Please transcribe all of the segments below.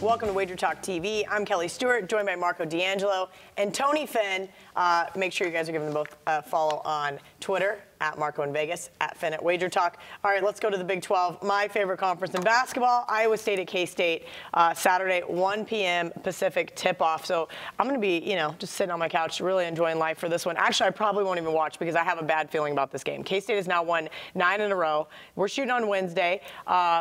Welcome to WagerTalk TV. I'm Kelly Stewart, joined by Marco D'Angelo and Tony Finn. Make sure you guys are giving them both a follow on Twitter, at Marco in Vegas, at Finn at WagerTalk. All right, let's go to the Big 12. My favorite conference in basketball, Iowa State at K-State, Saturday, 1 p.m. Pacific tip-off. So I'm going to be, just sitting on my couch, really enjoying life for this one. Actually, I probably won't even watch because I have a bad feeling about this game. K-State has now won 9 in a row. We're shooting on Wednesday.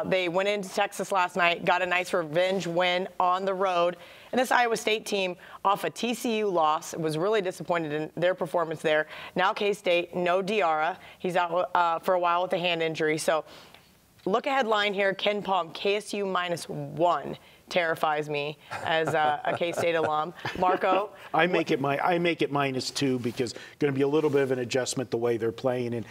They went into Texas last night, got a nice revenge win on the road. And this Iowa State team, off a TCU loss, was really disappointed in their performance there. Now K-State, no Diarra. He's out for a while with a hand injury. So look ahead line here, Ken Palm, KSU -1 terrifies me as a K-State alum. Marco? I make it -2 because going to be a little bit of an adjustment the way they're playing. And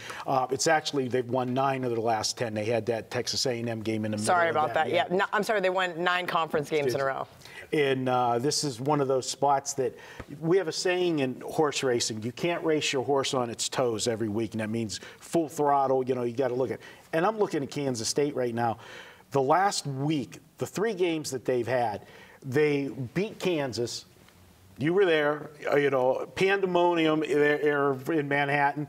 it's actually, they've won 9 of their last 10. They had that Texas A&M game in the middle Sorry of about that. Yeah, no, I'm sorry. They won 9 conference games in a row. And this is one of those spots that we have a saying in horse racing: you can't race your horse on its toes every week, and that means full throttle. You got to look at. And I'm looking at Kansas State right now. The last week, the 3 games that they've had, they beat Kansas. You were there, pandemonium in Manhattan.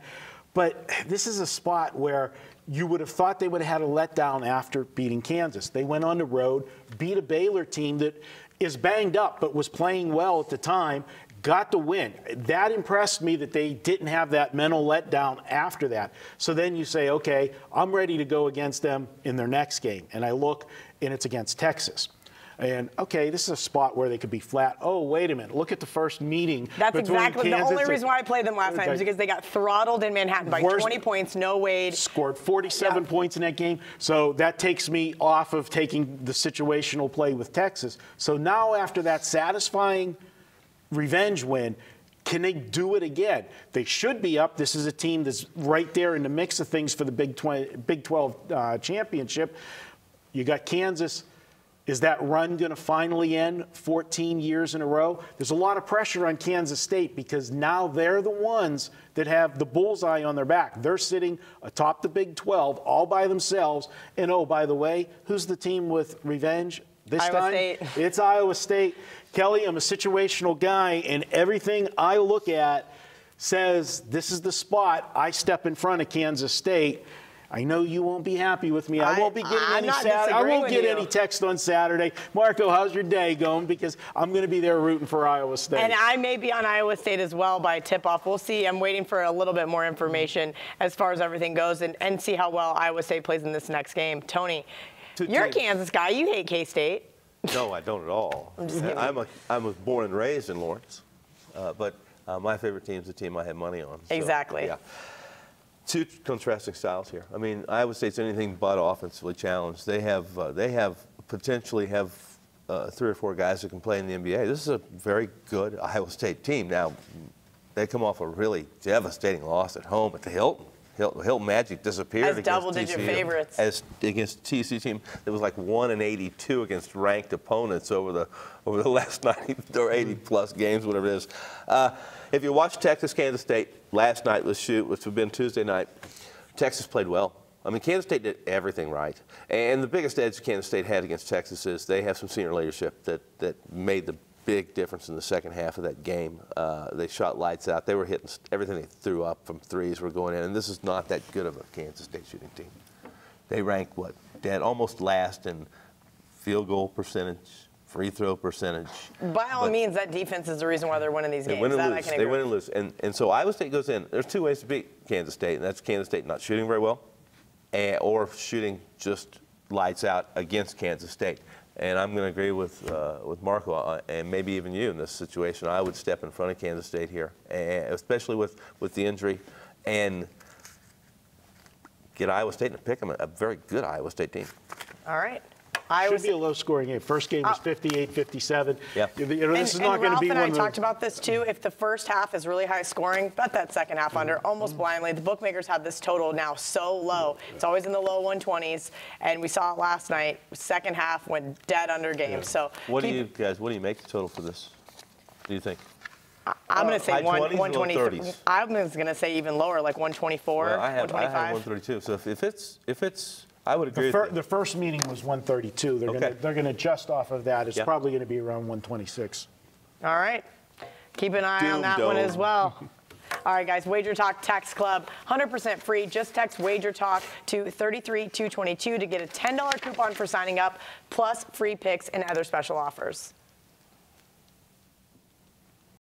But this is a spot where you would have thought they would have had a letdown after beating Kansas. They went on the road, beat a Baylor team that is banged up but was playing well at the time, got the win. That impressed me that they didn't have that mental letdown after that. So then you say, okay, I'm ready to go against them in their next game. And I look, and it's against Texas. And, okay, this is a spot where they could be flat. Oh, wait a minute. Look at the first meeting. That's exactly the only reason why I played them last night was because they got throttled in Manhattan by 20 points, no Wade. Scored 47 points in that game. So that takes me off of taking the situational play with Texas. So now after that satisfying revenge win, can they do it again? They should be up. This is a team that's right there in the mix of things for the Big 12 championship. You got Kansas. Is that run going to finally end 14 years in a row? There's a lot of pressure on Kansas State because now they're the ones that have the bullseye on their back. They're sitting atop the Big 12 all by themselves. And, oh, by the way, who's the team with revenge this Iowa time? State. It's Iowa State. Kelly, I'm a situational guy, and everything I look at says this is the spot. I step in front of Kansas State. I know you won't be happy with me. I won't be getting any Saturday. I won't get any text on Saturday. Marco, how's your day going? Because I'm going to be there rooting for Iowa State. And I may be on Iowa State as well by tip-off. We'll see. I'm waiting for a little bit more information as far as everything goes and see how well Iowa State plays in this next game. Tony, you're a Kansas guy. You hate K-State. No, I don't at all. I was born and raised in Lawrence, but my favorite team is the team I have money on. So, exactly. Yeah. 2 contrasting styles here. I mean, Iowa State's anything but offensively challenged. They have potentially 3 or 4 guys who can play in the NBA. This is a very good Iowa State team. Now, they come off a really devastating loss at home at the Hilton. Hilton Magic disappeared as double-digit favorites. As against TCU team that was like 1-82 against ranked opponents over the last 90 or 80-plus games, whatever it is. If you watch Texas-Kansas State last night, which would have been Tuesday night, Texas played well. I mean, Kansas State did everything right. And the biggest edge Kansas State had against Texas is they have some senior leadership that made the big difference in the second half of that game. They shot lights out. They were hitting everything they threw up from threes were going in. And this is not that good of a Kansas State shooting team. They rank, almost last in field goal percentage, free throw percentage. By all means, that defense is the reason why they're winning these games. They win and lose. And so Iowa State goes in. There's 2 ways to beat Kansas State, and that's Kansas State not shooting very well or shooting just lights out against Kansas State. And I'm going to agree with Marco and maybe even you in this situation. I would step in front of Kansas State here, especially with the injury, and get Iowa State and pick them a very good Iowa State team. All right. Should be a low-scoring game. First game was 58-57. Yeah. This is not going to be one of those. Ralph and I talked about this, too. If the first half is really high scoring, bet that second half under almost blindly. The bookmakers have this total now so low. It's always in the low 120s, and we saw it last night. Second half went dead under games. Yeah. So what do you make the total for this? Do you think? I'm going to say 120. I was going to say even lower, like 124, well, I have 125. 132. So if it's I would agree with you. The first meeting was 132. They're going to adjust off of that. It's probably going to be around 126. All right. Keep an eye on that one as well. All right, guys, WagerTalk Text Club, 100% free. Just text WagerTalk to 33222 to get a $10 coupon for signing up, plus free picks and other special offers.